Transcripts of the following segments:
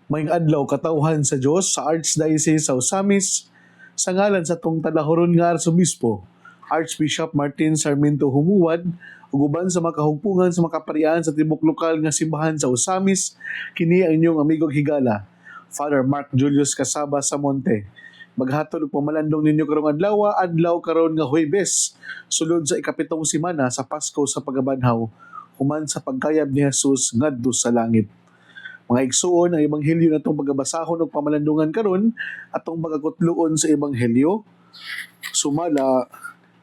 Maayong adlaw katawhan sa Dios sa Archdiocese sa Osamis sa ngalan sa tong talahuron nga Arsobispo Archbishop Martin Sarmiento Humuad ug uban sa makahugpungan sa makaparian sa tibok lokal nga simbahan sa Osamis kini ang inyong amigong higala Father Mark Julius Casaba sa Monte. Maghatod og pamalandong ninyo karong adlaw karon nga Huwebes sulod sa ikapitong semana sa Pasko sa Pagabanhaw human sa pagkayab ni Jesus ngadto sa langit. Mga igsuon, ang ebanghelyo na itong pagabasahon o pamalandungan karon atong pagakutluon sa ebanghelyo sumala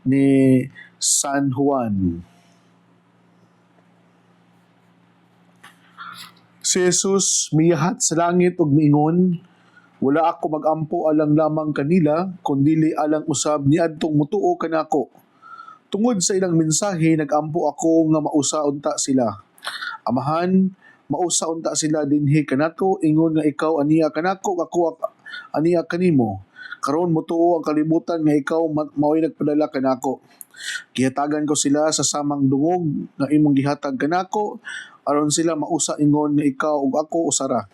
ni San Juan. Si Jesus miyahat sa langit ug miingon, wala ako magampo alang lamang kanila kundili alang usab niadtong mutuo kanako. Tungod sa ilang mensahe nagampo ako nga mausa unta sila. Amahan, mausa unta sila dinhi kanato ingon nga ikaw aniya kanako ako aniya kanimo. Karon motuo ang kalibutan nga ikaw mao'y nagpadala kanako. Gihatagan ko sila sa samang dungog nga imong gihatag kanako aron sila mausa ingon nga ikaw ug ako usara.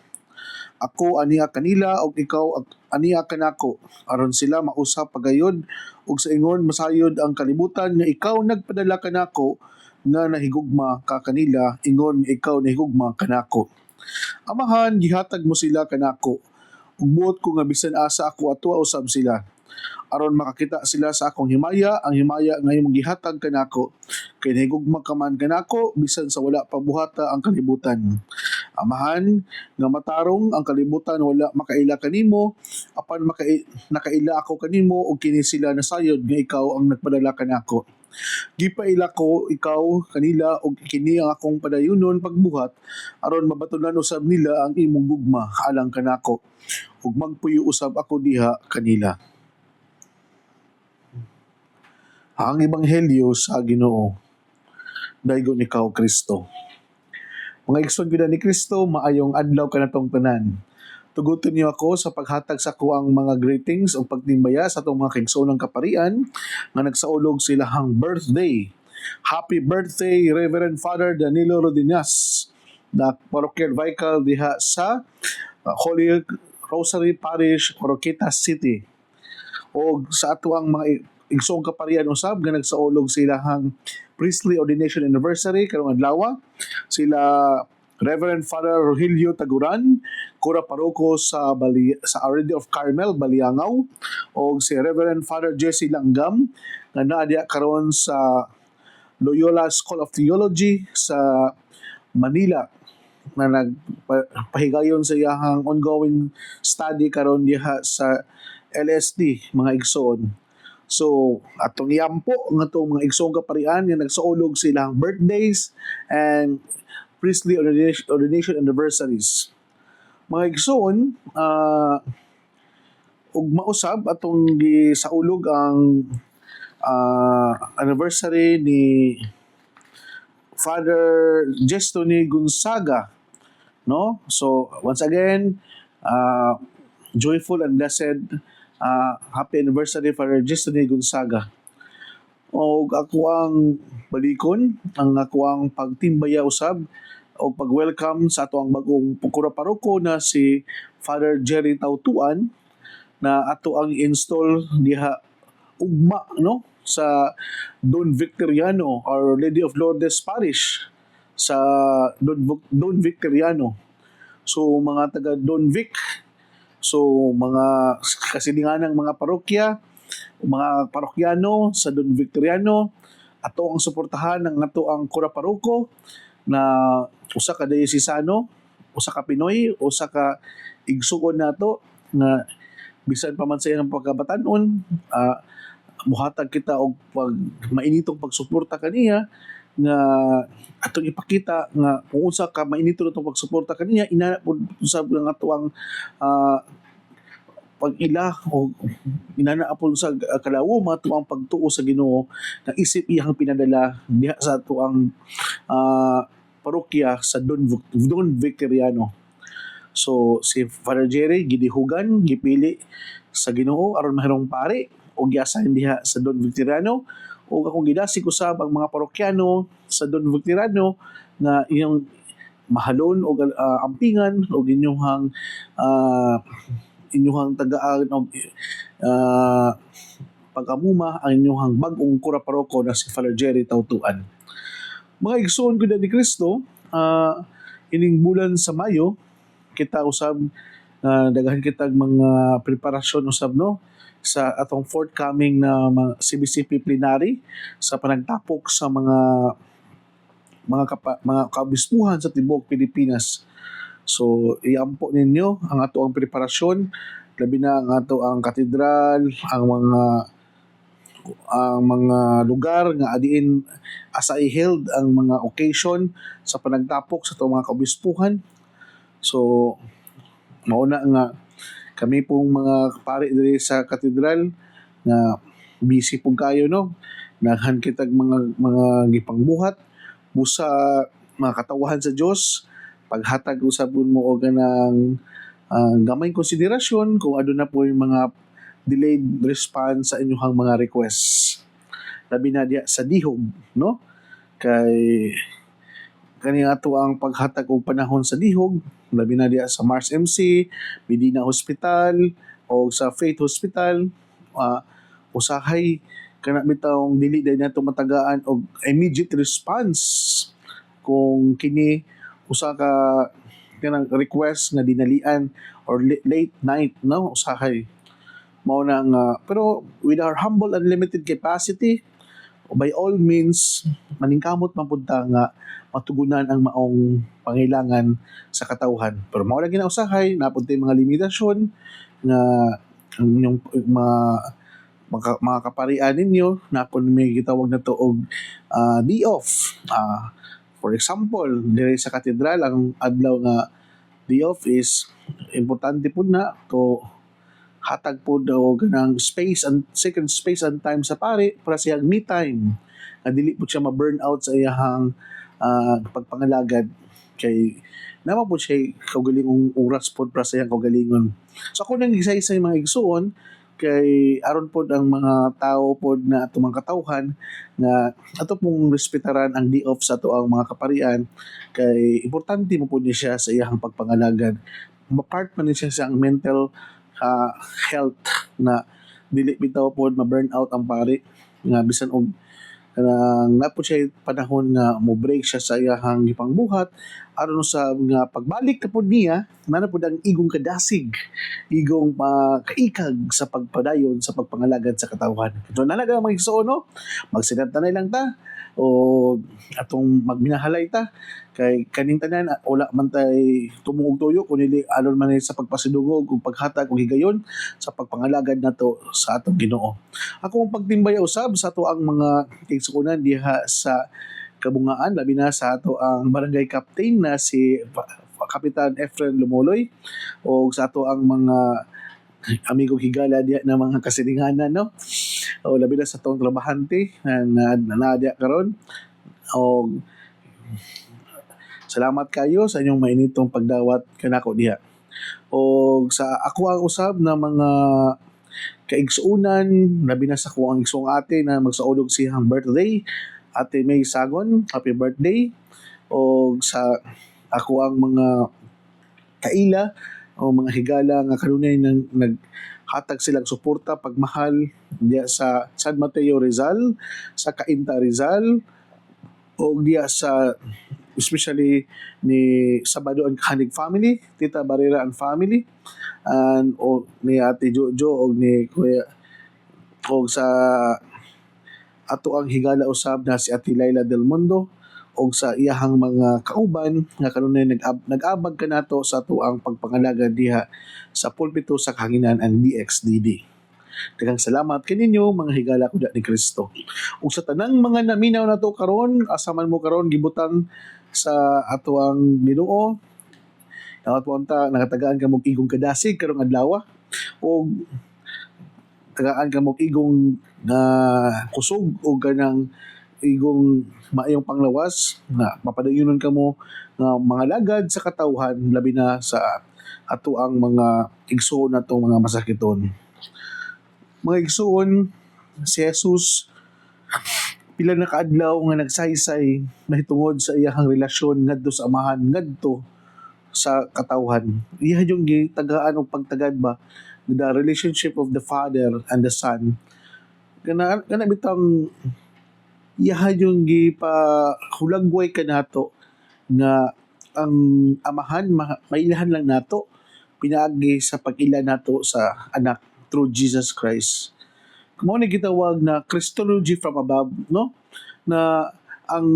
Ako aniya kanila ug ikaw aniya kanako aron sila mausa pagayod ug sa ingon masayod ang kalibutan nga ikaw nagpadala kanako nga nahigugma ka kanila ingon ikaw nahigugma kanako. Amahan gihatag mo sila kanako ug buot ko nga bisan asa ako atua usab sila aron makakita sila sa akong himaya ang himaya nga imong gihatag kanako kay nahigugma ka man kanako bisan sa wala pa buhata ang kalibutan. Amahan nga matarong ang kalibutan wala makaila kanimo apan nakaila ako kanimo ug kini sila nasayod nga ikaw ang nagpadala kanako. Gipaila ko ikaw kanila og kini ang akong padayunon pagbuhat aron mabatunan usab nila ang imong gugma alang kanako ug magpuyo usab ako diha kanila. Ang ebanghelyo sa Ginoo. Daygon ikaw Kristo. Mga igsoon gyud ni Kristo, maayong adlaw kanatong tanan. Tuguton niyo ako sa paghatag sa kuang mga greetings o pagtimbaya sa atong mga kaigsoonang kaparian nga nagsaulog silahang birthday. Happy birthday Reverend Father Danilo Rodinas, na parochial vicar diha sa Holy Rosary Parish, Oroqueta City. O sa ato ang mga igsoong kaparian usab nga nagsaulog silahang priestly ordination anniversary karong adlaw. Sila Reverend Father Rogelio Taguran, Cura Paroko sa Arrede of Carmel, Baliangaw, o si Reverend Father Jesse Langgam nga naa diha karon sa Loyola School of Theology sa Manila na nagpahigayon sa iyahang ongoing study karon diha sa LSD mga igsoon. So, atong yampo nga itong mga igsoong kaparian nga nagsaulog silang birthdays and priestly ordination anniversaries. Mga igsoon, ug mausab atong gisaulog ang anniversary ni Father Gestoni Gonzaga, no? So, once again, joyful and blessed happy anniversary Father Gestoni Gonzaga. O ako ang balikon, ang ako ang pagtimbaya usab o pag-welcome sa ato ang bagong Cura Paroko na si Father Jerry Tautuan na ato ang install diha ugma no sa Don Victoriano or Lady of Lourdes Parish sa Don Victoriano. So mga taga Don Vic, so mga kasilinganang mga parokya, mga parokyano sa Don Victoriano, ato ang suportahan ng ato ang Cura Paroko na usa ka diyosesano, usa ka Pinoy, usa ka igsuon nato na bisan pa man sa iyang pagkabatanon, muhatag kita og mainitong pagsuporta kaniya nga atong ipakita nga kung unsa ka mainito natong pagsuporta kaniya ina usab ng ato ang pag-ila o inana apon sa kalawo mato ang pagtuo sa Ginoo na isip iyang pinadala diha sa ato ang parokya sa Don Victoriano. So si Father Jerry gidihugan gipili sa Ginoo aron mahirong pari o giasahin diha sa Don Victoriano o akong gidasig usab ang mga parokyano sa Don Victoriano na iyong mahalon o ampingan o inyuhang tagaan o pag-amuma ang inyuhang bag-ong kuraparoko na si Father Jerry Tautuan. Mga igsoon ko ni Kristo, ining bulan sa Mayo, kita usab daghan kitag mga preparasyon usab no sa atong forthcoming na mga CBCP plenary sa panagtapok sa mga kaobispuhan sa tibuok Pilipinas. So iampo ninyo ang ato ang preparasyon, labi na ang ato ang katedral, ang mga lugar nga adiin asa i-held ang mga occasion sa panagtapok sa itong mga kaobispuhan. So mauna nga kami pong mga pari diri sa katedral na busy pong kayo no, naghan kitag mga gipangbuhat busa mga katawahan sa Dios, paghatag usabon mo og ganang gamay konsiderasyon kung ano na po yung mga delayed response sa inyong mga requests. Labi na diya sa dihog no, kay kani ato ang paghatag og panahon sa dihog, labi na diya sa Mars MC, Medina Hospital o sa Faith Hospital, usahay kana bitawng dili day nato matagaan og immediate response kung kini usa ka kanang request nga dinalian or late night no, usahay mao na nga. Pero with our humble and limited capacity, by all means maningkamot man pud ta nga matugunan ang maong pangailangan sa katawhan. Pero mao lagi na usahay, napud tay mga limitasyon nga ang inyong mga kaparian ninyo, napod may gitawag na to og day off. For example, dire sa katedral ang adlaw nga day off is importante pud na to hatag po daw ganang space and second space and time sa pare para siyang me time na dili po siya ma-burn out sa iyahang pagpangalagad, kay naman po siya kaugalingong oras po para sa iyang kaugalingon. So ako nang isa-isa yung mga igsuon kay aron po ang mga tao po na ato mga katawhan na ato pong respetaran ang day off sa ato ang mga kaparian, kay importante mo po niya siya sa iyang pagpangalagad. Part man niya siya sa mental health na dili bitaw pod ma-burn out ang pari nga bisan og kanang napo siya panahon nga mo break siya sa iyahang gipangbuhat aron sa nga pagbalik na pod niya na pod ang igong kadasig, igong kaikag sa pagpadayon sa pagpangalagad sa katawhan. So nalaga mga igsoon no, magsinat na lang ta o atong magminahalay ta kay kaning tanan wala man tay tumong og tuyo kundi alon man sa pagpasidungog ug paghatag og higayon sa pagpangalagad nato sa atong Ginoo. Ako ang pagtimbay usab sa ato ang mga igsuonan diha sa Kabungaan, labi na sa ato ang barangay captain na si Kapitan Efren Lumuloy o sa ato ang mga amigo higala diya na mga kasilinganan no, o labi na sa atong trabahante na diya karon. O salamat kayo sa inyong mainitong pagdawat kanako diha. O sa ako ang usab na mga kaigsuunan, labi na sa ko ang igsuong ate na magsaulog siyang birthday, Ate May Sagon, happy birthday. O sa ako ang mga kaila o mga higala nga kanunay nang naghatag silang suporta pagmahal diya sa San Mateo Rizal, sa Cainta Rizal o diya sa especially ni Sabado and Kanig family, Tita Barrera and family, and o ni Ate Jojo o ni Kuya o sa ato ang higala usab na si Ate Laila Del Mundo o sa iyahang mga kauban nga kanunay nag-abag kanato sa ato ang pagpangalaga diha sa pulpito sa kahanginan ang DXDD. Daghang salamat kaninyo mga higala kuda ni Kristo. Ug sa tanang mga naminaw nato karon, asa man mo karon gibutang sa ato ang Ginoo, nakatagaan ka mong igong kadasig karong adlaw o tagaan ka mong igong kusog o ganang igong maayong panglawas na mapadayonon ka mo nga mga lagad sa katawhan labi na sa ato ang mga igsoon natong mga masakiton. Mga igsoon, si Jesus Pila na kaadlaw nga nagsaysay mahitungod sa iyahang relasyon ngadto sa amahan ngadto sa katawhan. Iya yung gitagaan o pagtagad ba, the relationship of the father and the son. Kana bitang iya yung gipa hulagway kanato nga ang amahan mailahan lang nato pinaagi sa pag-ila nato sa anak through Jesus Christ. Mao ni gitawag na Christology from above, no? Na ang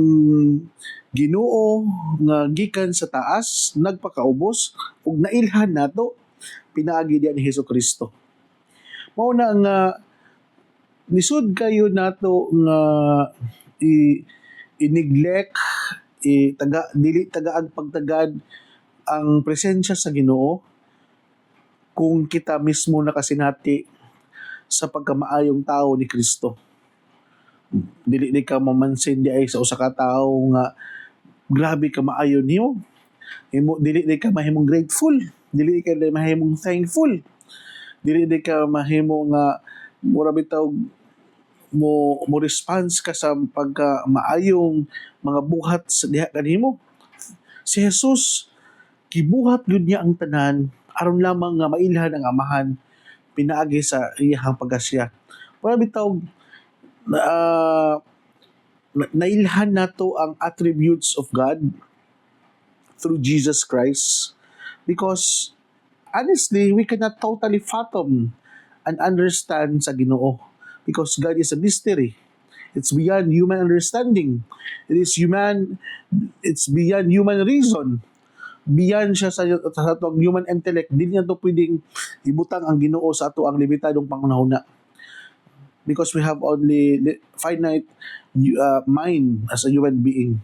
Ginoo nga gikan sa taas nagpakaubos ug nailhan nato pinaagi diha ni Hesukristo. Mao na nga lisod kayo nato nga i-neglect dili tagaag pagtagad ang presensya sa Ginoo kung kita mismo nakasinati sa pagkamaayong tao ni Kristo. Dili ka mamansin di ay sa usa ka tawo nga grabe ka maayo niyo. Dili ka mahimong grateful, dili ka mahimong thankful. Dili ka mahimo nga mura bitaw mo response ka sa pagka maayong mga buhat sa diha kanimo. Si Jesus gibuhat gyud niya ang tanan aron lamang nga mailhan ang amahan pinaagi sa iyang pagkasya. Para bitaw nailhan nato ang attributes of God through Jesus Christ because honestly, we cannot totally fathom and understand sa Ginoo because God is a mystery. It's beyond human understanding. It's beyond human reason. Beyond siya sa atong human intellect. Dili na to pwedeng ibutang ang Ginoo sa ato ang limitadong pangunahuna. Because we have only finite mind as a human being.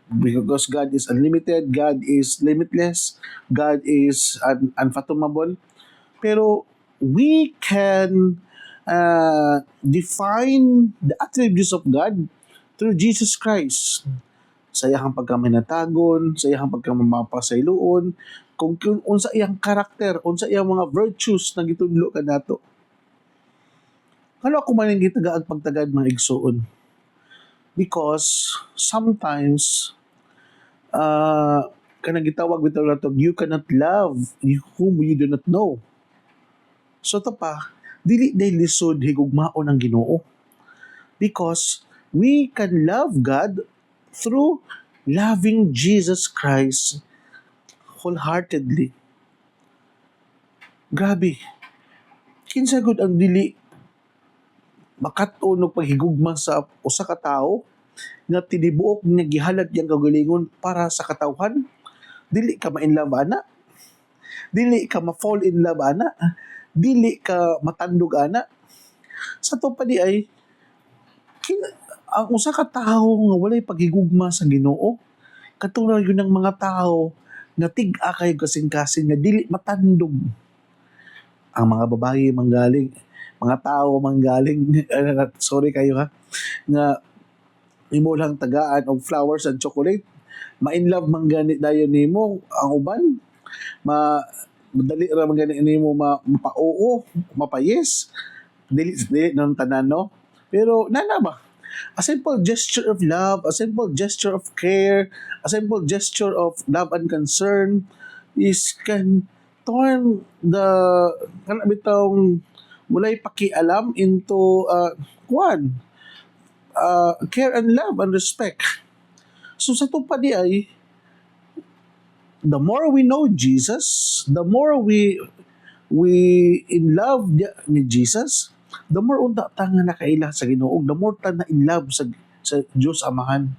Because God is unlimited, God is limitless, God is unfathomable. Pero we can define the attributes of God through Jesus Christ. Sa iyang pagkaminatagon, sa iyang pagkamapasayloon, kung unsa iyang karakter, unsa iyang mga virtues na gitudlo kanato. Ano ako man yung gitagaag pagtagad mga igsuon? Because sometimes kanang gitawag bitaw nato, you cannot love whom you do not know. So to pa, dili lisod higugmaon ang Ginoo. Because we can love God through loving Jesus Christ wholeheartedly. Grabe. Kinsa gud ang dili makaton og paghigugma sa usa ka tawo nga tinibuok nga gihalad yang kagalingon para sa katawhan. Dili ka ma-in love ana. Dili ka ma-fall in love ana. Dili ka matandog ana. Sa to pa di ay ang usa ka tawo nga walay paghigugma sa Ginoo katulad yun ng mga tawo nga tig-a kay kasing-kasing nga dili matandog. Ang mga babae manggaling mga tao manggaling sorry kayo ha nga imo lang tagaan og flowers and chocolate ma-in love man gani dayon nimo ang uban madali ra man gani nimo mapa-oo mapa-yes dili nang tanan no pero nana ba a simple gesture of love, a simple gesture of care, a simple gesture of love and concern can turn the bitong walay pakialam into care and love and respect. So sa to pa di ay the more we know Jesus, the more we in love ni Jesus, the more unta ta nga nakaila sa Ginoo, the more ta na in love sa Dios Amahan.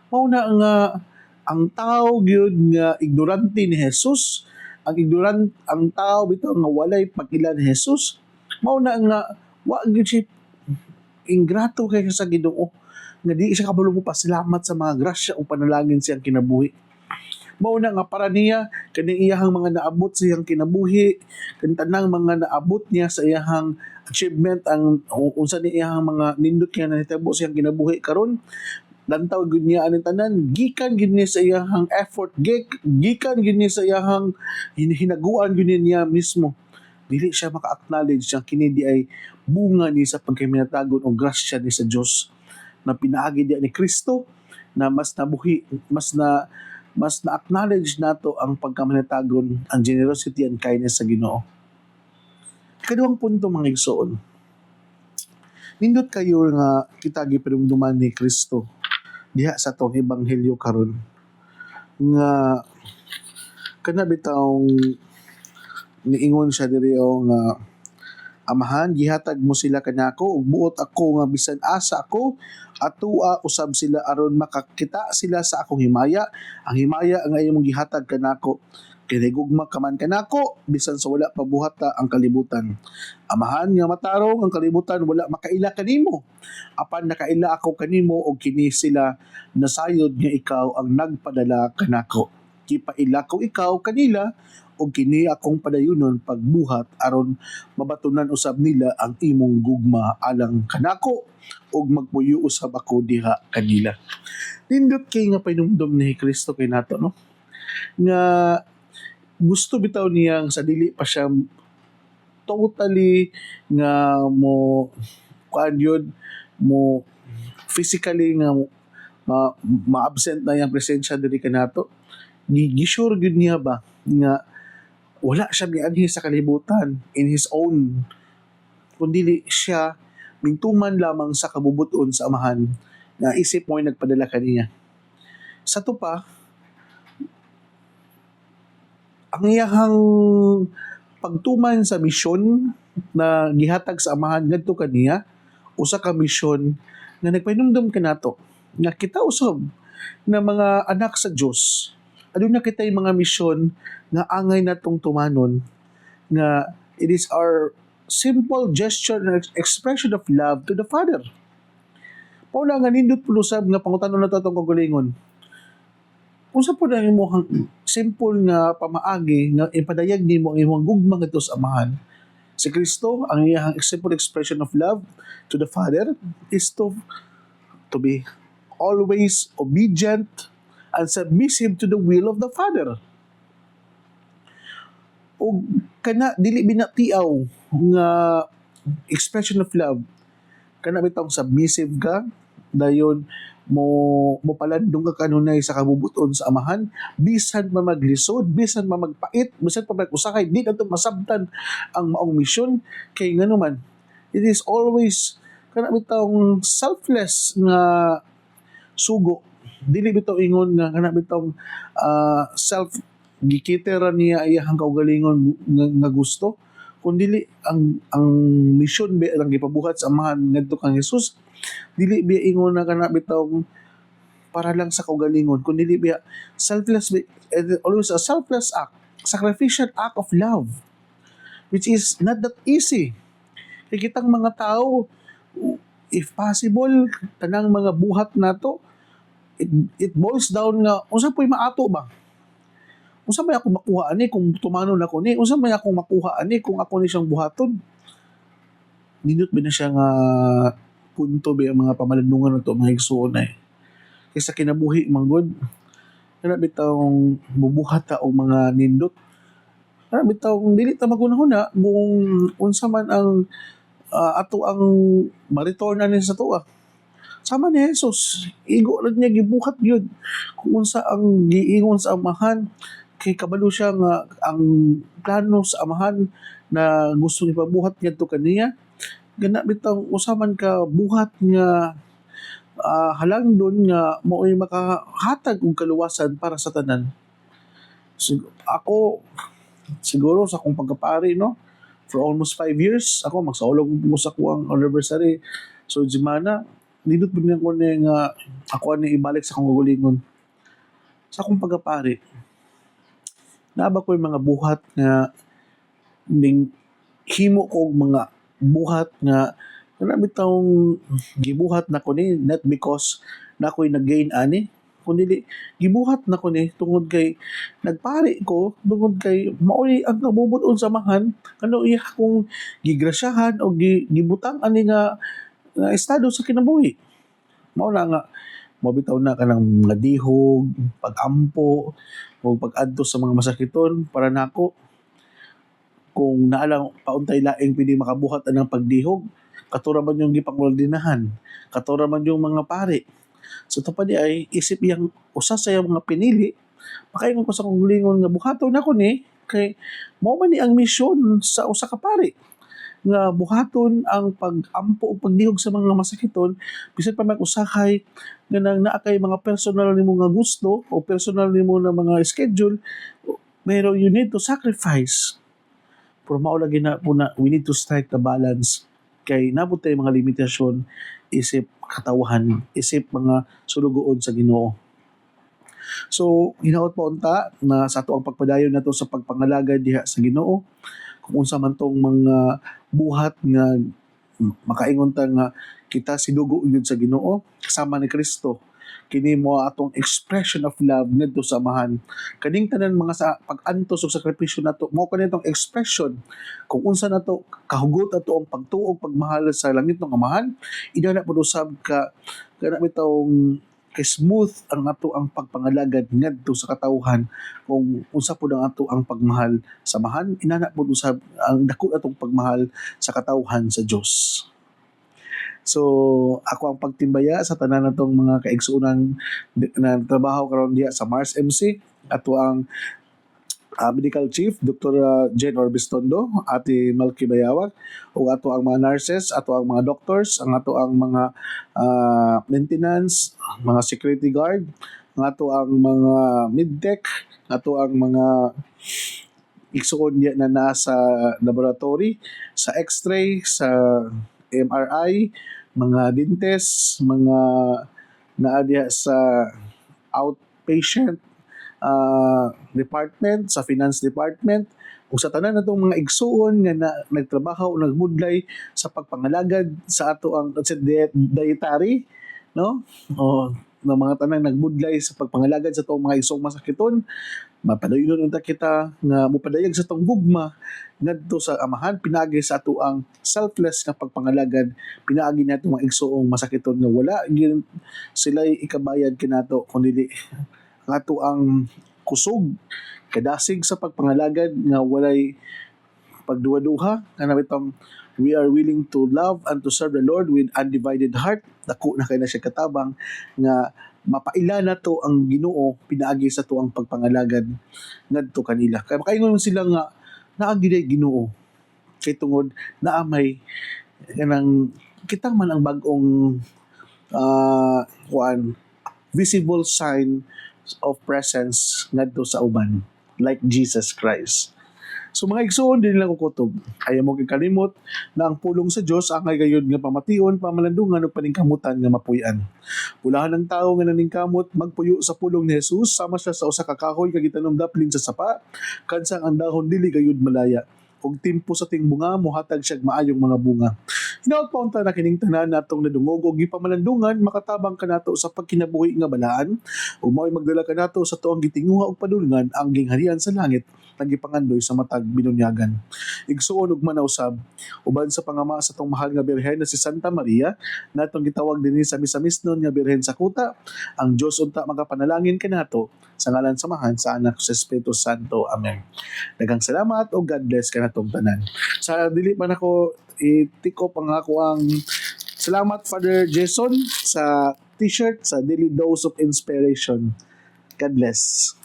Mao na nga ang tao gyud nga ignorante ni Jesus, ang tao bitaw nga walay pag-ila ni Jesus, mao na nga wa gyud siya ingrato kay sa Ginoo nga di siya kabalo mo pasalamat sa mga grasya o panalangin siyang kinabuhi. Mao na nga para niya kaning iyahang mga naabot sa iyang kinabuhi, kan tanang mga naabot niya sa iyahang achievement ang unsa ni iyahang mga nindot nga nahitabo sa iyang kinabuhi karon lantaw gud niya aning tanan gikan gid niya sa iyahang effort gikan gid niya sa iyahang hinaguan gid niya mismo. Dili siya maka-acknowledge nga kini di ay bunga ni sa pagkaminatagon o grasya ni sa Dios. na pinaagi diya ni Kristo, na mas nabuhi, mas na-acknowledge nato ang pagkamanatagon, ang generosity and kindness sa Ginoo. Ikaduhang punto, mga igsoon, nindot kayo nga kita gipanumduman ni Kristo diha sa tong ebanghelyo karon nga kana bitawng niingon siya diri nga, Amahan, gihatag mo sila kanako ug buot ako nga bisan asa ako atua usab sila aron makakita sila sa akong himaya. Ang himaya nga imong gihatag kanako kay nahigugma ka man kanako bisan sa wala pa buhata ang kalibutan. Amahan, nga matarong ang kalibutan wala makaila kanimo. Apan nakaila ako kanimo og kini sila nasayod nga ikaw ang nagpadala kanako. Kipaila ko ikaw kanila og kini akong padayunon pagbuhat aron mabatunan usab nila ang imong gugma alang kanako ug magpuyo usab ako diha kanila. Nindot kay nga painumdom ni Kristo kay nato, no? Nga gusto bitaw niyang sa dili pa siya totally nga mo kuan yun, mo physically nga ma-absent na yung presensya diri kanato. Gisure gyud niya ba nga wala siya mianhi sa kalibutan in his own, kundi siya mingtuman lamang sa kabubuton sa Amahan na isip mo ay nagpadala kaniya. Sa to pa, ang iyahang pagtuman sa misyon na gihatag sa Amahan ngadto kaniya, usa ka misyon na nagpahinumdom kanato nga kita usab na mga anak sa Dios. Aduna kitay mga misyon nga angay natong tumanon nga it is our simple gesture and expression of love to the Father. Paula nga nindot pulusab nga pangutanon nato atong kagalingon. Unsa po na imong simple nga pamaagi nga ipadayag nimo ang imong gugma ngadto sa Amahan? Si Kristo, ang iyang simple expression of love to the Father is to be always obedient and submissive to the will of the Father. O kana dili binatiaw nga expression of love, kana bitong submissive ka dayon mo palandong ka kanunay sa kabubuton sa Amahan, bisan pa maglisod, bisan pa magpait, bisan pa mag-usakay, di nato masabtan ang maong misyon kay nganuman it is always kana bitong selfless nga sugo. Dili bitaw ingon nga kana bitong self gikitera niya iyang kaugalingon nga gusto, kundi ang mission be ang gipabuhat sa Amahan ngadto kang Hesus, dili biya ingon na kana bitong para lang sa kaugalingon, kundi biya selfless, always a selfless act, sacrificial act of love, which is not that easy. Kay kitang mga tao, if possible, tanang mga buhat nato, it boils down nga unsa po'y maato ba? Unsa may ako makuha ani kung tumanon ako ni? Unsa may akong makuha ani kung ako ni siyang buhaton? Nindot ba na siya nga punto ba ang mga pamalandungan nato mga igsuon ay. Kaysa kinabuhi manggod, kana bitawng bubuhat ta og mga nindot. Kana bitawng dili ta magunahuna kung unsa man ang ato ang ma-returnan sa tuwa. Sama ni Jesus, igo lang niya gibuhat gyud kung unsa ang giingon sa Amahan, kay kabalo siya nga ang plano sa Amahan na gusto ipabuhat ngadto kaniya gana bitang usaman ka buhat nga halangdon nga mao'y makahatag og kaluwasan para sa tanan. Ako siguro sa akong pagkapari, no, for almost 5 years ako magsaulog mo sa kuang anniversary, so Jimana didot po niya ko nga ako ni ibalik sa akong gulingon sa akong pagkapari. Naaba ko yung mga buhat nga ning himo ko mga buhat nga marami taong gibuhat na ko ni not because na ako'y nag-gain ani, kundi gibuhat na ko ni tungod kay nagpari ko, tungod kay mao'y ang nabubuton sa Amahan kano iya kong gigrasyahan o gibutang ani nga estado sa kinabuhi. Mao na nga mabitaw na kanang mga dihog, pag-ampo, o pag-adto sa mga masakiton para nako. Kung naalang pauntay laing pwede makabuhat anang pagdihog, katura man yung gipangordinahan, katura man yung mga pari. So ito pa di ay isip yang usa sa iyang mga pinili, makaingon ko sa kong lingon nga buhaton ako ni kay mao man ni ang misyon sa usa ka pari nga buhaton ang pag-ampo o pagdihog sa mga masakiton bisan pa mag-usahay nga nang naa kay mga personal nimo nga gusto o personal nimo na mga schedule, pero you need to sacrifice. Pero mao lagi na po na we need to strike the balance kay nabot tay mga limitasyon isip katawahan, isip mga sulugoon sa Ginoo. So, hinaot pa unta na sa ato ang pagpadayon nato sa pagpangalagad diha sa Ginoo, kung unsa man tong mga buhat nga makaingon ta nga kita sinugo yun sa Ginoo kasama ni Kristo. Kini mo atong expression of love ngadto sa amahan. Kaning tanan mga sa pag-antos ug sakripisyo nato mo kanitong expression kung unsa nato kahugot ato ang pagtuo pagmahal sa langit ng amahan, ina na pud usab ka kana bitawng kay smooth ang ato ang pagpangalagad ngadto sa katawhan kung unsa pud ang ato ang pagmahal sa amahan, inana pud usab ang dako atong pagmahal sa katawhan sa Dios. So, ako ang pagtimbaya sa tanan natong mga kaigsuonan na trabaho karon diha sa Mars MC. Ato ang Medical Chief Dr. Jen Orbistondo, Ate Malky Bayawag, o ato ang mga nurses, ato ang mga doctors, ang ato ang mga maintenance, mga security guard, ang ato ang mga midtech, ato ang mga igsuon diya na nasa laboratory, sa x-ray, sa MRI, mga dentist, mga naa diha sa outpatient department, sa finance department, ug sa tanan natong mga igsuon nga na nagtrabaho o nagbudlay sa pagpangalagad sa ato ang sa dietary, no? O ng mga tanang nagbudlay sa pagpangalagad sa atong mga isong masakiton, mapadayon unta kita nga mopadayag sa tong gugma ngadto sa amahan pinagi sa ato ang selfless nga pagpangalagad, pinaagi nato mga igsoong masakiton nga wala gyud sila ikabayad kinato kundi ang ato ang kusog kadasig sa pagpangalagad nga walay pagduwa-duha nga bitong we are willing to love and to serve the Lord with undivided heart. Dako na kay na siya katabang nga mapaila na to ang Ginoo pinaagi sa to ang pagpangalagad ngadto kanila. Kaya makaingon sila nga naagi Ginoo kay tungod naa may kanang kita man ang bag-ong kuan visible sign of presence ngadto sa uban like Jesus Christ. So mga igsoon din lang kukutob. Ayaw mo kikalimot na ang pulong sa Dios angay gayud nga pamation, pamalandungan ug paningkamutan nga mapuy-an. Ulahan ng tao nga naningkamot magpuyo sa pulong ni Jesus sama siya sa usa ka kahoy kag gitanong daplin sa sapa, kansang ang dahon dili gayud malaya. Ug timpo sa ting bunga mohatag siya maayong mga bunga. Hinaot pa unta na kining tanan natong nadungog og gipamalandungan makatabang kanato sa pagkinabuhi nga balaan ug mao'y magdala kanato sa tuang gitinguha og padulngan ang gingharian sa langit nagipangandoy sa matag binunyagan. Igsuon ug manausab uban sa pangama sa tong mahal nga birhen na si Santa Maria natong gitawag dinhi sa misamisnon nga birhen sa kuta, ang Dios unta magapanalangin kanato sa ngalan samahan sa anak sa Espiritu Santo. Amen. Daghang salamat o God bless kanatong tanan. Sa dili man ako i-tikop ang ako ang salamat Father Jason sa t-shirt sa Daily Dose of Inspiration. God bless.